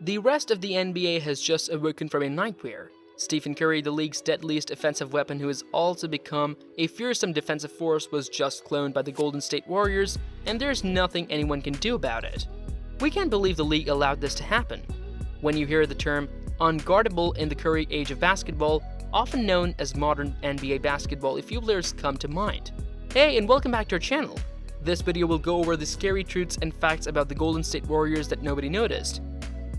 The rest of the NBA has just awoken from a nightmare. Stephen Curry, the league's deadliest offensive weapon who has also become a fearsome defensive force, was just cloned by the Golden State Warriors, and there's nothing anyone can do about it. We can't believe the league allowed this to happen. When you hear the term unguardable in the Curry age of basketball, often known as modern NBA basketball, a few players come to mind. Hey, and welcome back to our channel. This video will go over the scary truths and facts about the Golden State Warriors that nobody noticed.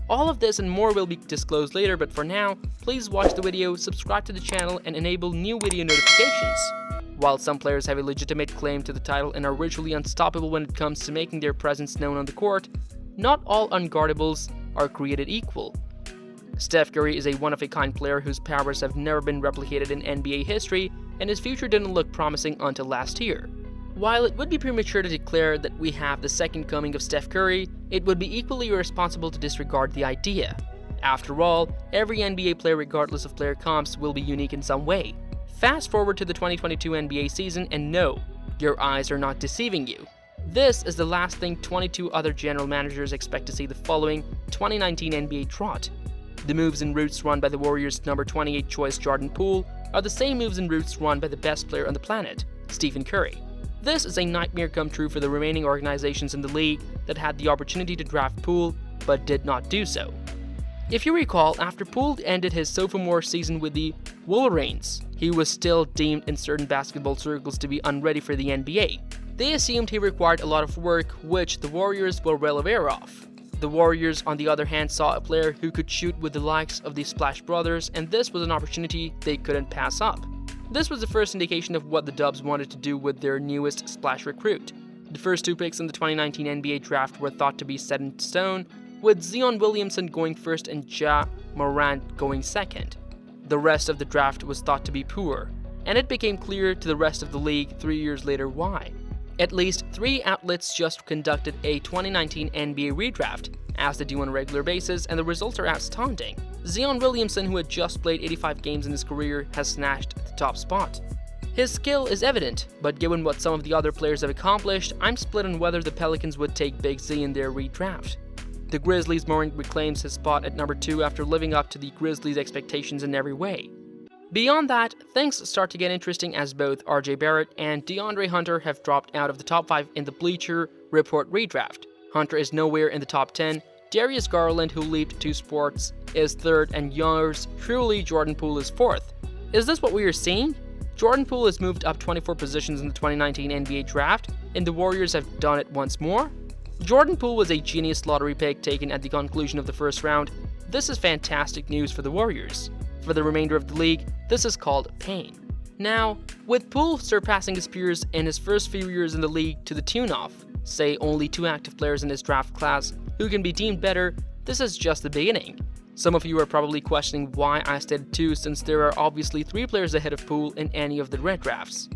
All of this and more will be disclosed later, but for now, please watch the video, subscribe to the channel, and enable new video notifications. While some players have a legitimate claim to the title and are virtually unstoppable when it comes to making their presence known on the court, not all unguardables are created equal. Steph Curry is a one-of-a-kind player whose powers have never been replicated in NBA history, and his future didn't look promising until last year. While it would be premature to declare that we have the second coming of Steph Curry, it would be equally irresponsible to disregard the idea. After all, every NBA player regardless of player comps will be unique in some way. Fast forward to the 2022 NBA season and no, your eyes are not deceiving you. This is the last thing 22 other general managers expect to see the following 2019 NBA trot. The moves and routes run by the Warriors' number 28 choice Jordan Poole are the same moves and routes run by the best player on the planet, Stephen Curry. This is a nightmare come true for the remaining organizations in the league that had the opportunity to draft Poole, but did not do so. If you recall, after Poole ended his sophomore season with the Wolverines, he was still deemed in certain basketball circles to be unready for the NBA. They assumed he required a lot of work, which the Warriors were well aware of. The Warriors, on the other hand, saw a player who could shoot with the likes of the Splash Brothers, and this was an opportunity they couldn't pass up. This was the first indication of what the Dubs wanted to do with their newest Splash recruit. The first two picks in the 2019 NBA draft were thought to be set in stone, with Zion Williamson going first and Ja Morant going second. The rest of the draft was thought to be poor, and it became clear to the rest of the league 3 years later why. At least 3 outlets just conducted a 2019 NBA redraft, as they do on a regular basis, and the results are astounding. Zion Williamson, who had just played 85 games in his career, has snatched the top spot. His skill is evident, but given what some of the other players have accomplished, I'm split on whether the Pelicans would take Big Z in their redraft. The Grizzlies' Morant reclaims his spot at number 2 after living up to the Grizzlies' expectations in every way. Beyond that, things start to get interesting as both RJ Barrett and DeAndre Hunter have dropped out of the top 5 in the Bleacher Report redraft. Hunter is nowhere in the top 10, Darius Garland, who leaped 2 spots, is 3rd, and yours truly, Jordan Poole, is 4th. Is this what we are seeing? Jordan Poole has moved up 24 positions in the 2019 NBA draft, and the Warriors have done it once more? Jordan Poole was a genius lottery pick taken at the conclusion of the first round. This is fantastic news for the Warriors. For the remainder of the league, this is called pain. Now, with Poole surpassing his peers in his first few years in the league to the tune of, say, only 2 active players in his draft class who can be deemed better, this is just the beginning. Some of you are probably questioning why I stated 2, since there are obviously 3 players ahead of Poole in any of the redrafts.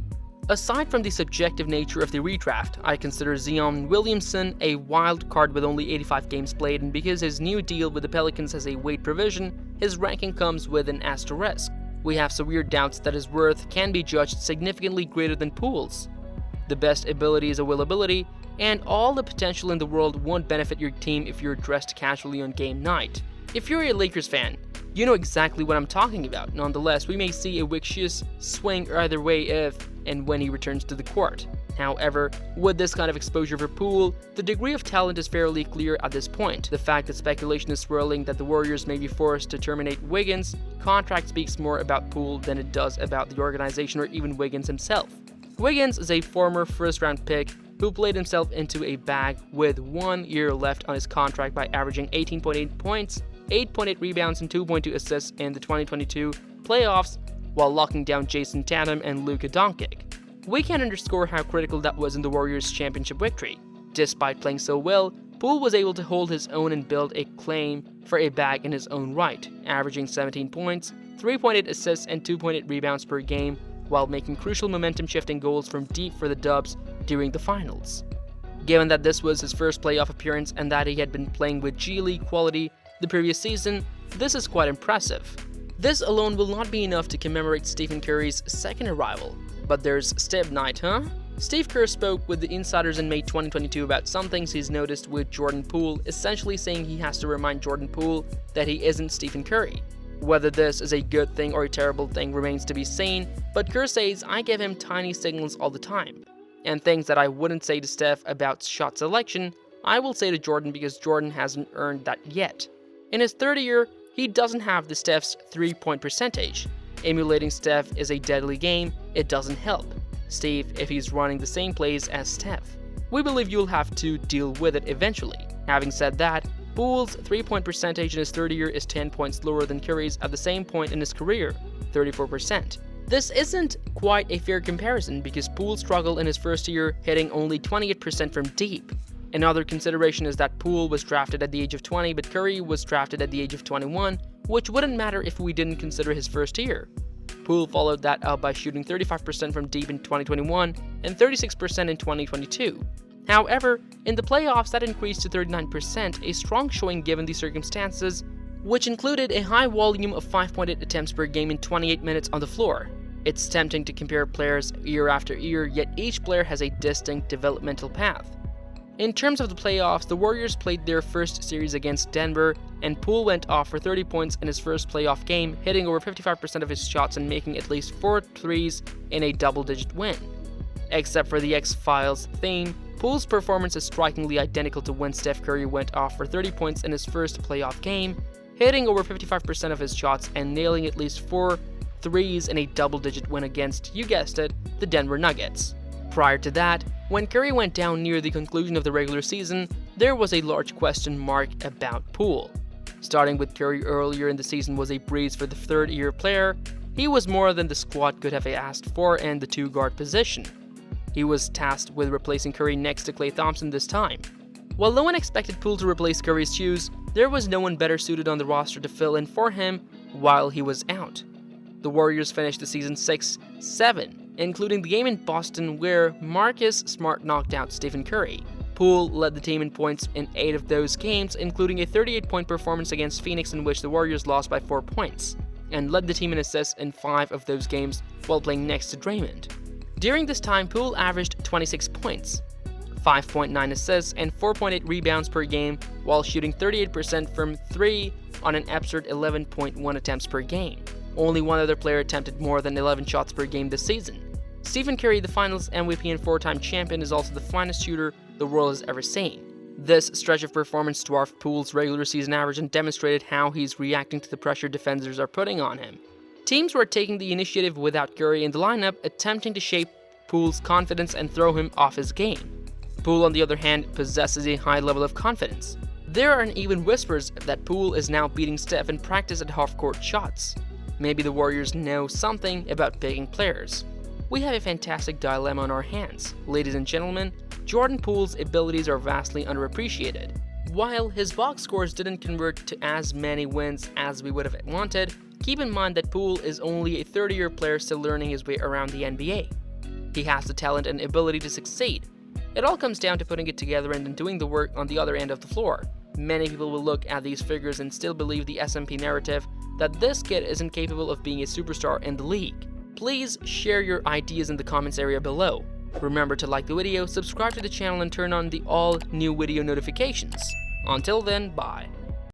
Aside from the subjective nature of the redraft, I consider Zion Williamson a wild card with only 85 games played, and because his new deal with the Pelicans has a weight provision, his ranking comes with an asterisk. We have severe doubts that his worth can be judged significantly greater than Poole's. The best ability is availability, and all the potential in the world won't benefit your team if you're dressed casually on game night. If you're a Lakers fan, you know exactly what I'm talking about. Nonetheless, we may see a vicious swing either way if and when he returns to the court. However, with this kind of exposure for Poole, the degree of talent is fairly clear at this point. The fact that speculation is swirling that the Warriors may be forced to terminate Wiggins' contract speaks more about Poole than it does about the organization or even Wiggins himself. Wiggins is a former first-round pick who played himself into a bag with 1 year left on his contract by averaging 18.8 points, 8.8 rebounds, and 2.2 assists in the 2022 playoffs while locking down Jason Tatum and Luka Doncic. We can underscore how critical that was in the Warriors' championship victory. Despite playing so well, Poole was able to hold his own and build a claim for a bag in his own right, averaging 17 points, 3.8 assists, and 2.8 rebounds per game, while making crucial momentum-shifting goals from deep for the Dubs during the finals. Given that this was his first playoff appearance and that he had been playing with G League quality the previous season, this is quite impressive. This alone will not be enough to commemorate Stephen Curry's second arrival, but there's Steb Night, huh? Steve Kerr spoke with the insiders in May 2022 about some things he's noticed with Jordan Poole, essentially saying he has to remind Jordan Poole that he isn't Stephen Curry. Whether this is a good thing or a terrible thing remains to be seen, but Kerr says, "I give him tiny signals all the time. And things that I wouldn't say to Steph about shot selection, I will say to Jordan because Jordan hasn't earned that yet." In his third year, he doesn't have the Steph's three-point percentage. Emulating Steph is a deadly game, it doesn't help Steve if he's running the same plays as Steph. We believe you'll have to deal with it eventually. Having said that, Poole's three-point percentage in his third year is 10 points lower than Curry's at the same point in his career, 34%. This isn't quite a fair comparison because Poole struggled in his first year, hitting only 28% from deep. Another consideration is that Poole was drafted at the age of 20, but Curry was drafted at the age of 21, which wouldn't matter if we didn't consider his first year. Poole followed that up by shooting 35% from deep in 2021 and 36% in 2022. However, in the playoffs that increased to 39%, a strong showing given the circumstances, which included a high volume of 5.8 attempts per game in 28 minutes on the floor. It's tempting to compare players year after year, yet each player has a distinct developmental path. In terms of the playoffs, the Warriors played their first series against Denver, and Poole went off for 30 points in his first playoff game, hitting over 55% of his shots and making at least 4 threes in a double-digit win. Except for the X-Files theme, Poole's performance is strikingly identical to when Steph Curry went off for 30 points in his first playoff game, hitting over 55% of his shots and nailing at least 4 threes in a double-digit win against, you guessed it, the Denver Nuggets. Prior to that, when Curry went down near the conclusion of the regular season, there was a large question mark about Poole. Starting with Curry earlier in the season was a breeze for the third-year player. He was more than the squad could have asked for in the two-guard position. He was tasked with replacing Curry next to Klay Thompson this time. While no one expected Poole to replace Curry's shoes, there was no one better suited on the roster to fill in for him while he was out. The Warriors finished the season 6-7, including the game in Boston where Marcus Smart knocked out Stephen Curry. Poole led the team in points in 8 of those games, including a 38-point performance against Phoenix in which the Warriors lost by 4 points, and led the team in assists in 5 of those games while playing next to Draymond. During this time, Poole averaged 26 points, 5.9 assists, and 4.8 rebounds per game while shooting 38% from 3 on an absurd 11.1 attempts per game. Only one other player attempted more than 11 shots per game this season. Stephen Curry, the Finals MVP and 4-time champion, is also the finest shooter the world has ever seen. This stretch of performance dwarfed Poole's regular season average and demonstrated how he's reacting to the pressure defenders are putting on him. Teams were taking the initiative without Curry in the lineup, attempting to shape Poole's confidence and throw him off his game. Poole, on the other hand, possesses a high level of confidence. There are even whispers that Poole is now beating Steph in practice at half-court shots. Maybe the Warriors know something about picking players. We have a fantastic dilemma on our hands. Ladies and gentlemen, Jordan Poole's abilities are vastly underappreciated. While his box scores didn't convert to as many wins as we would have wanted, keep in mind that Poole is only a 30-year player still learning his way around the NBA. He has the talent and ability to succeed. It all comes down to putting it together and then doing the work on the other end of the floor. Many people will look at these figures and still believe the SMP narrative that this kid isn't capable of being a superstar in the league. Please share your ideas in the comments area below. Remember to like the video, subscribe to the channel, and turn on the all new video notifications. Until then, bye.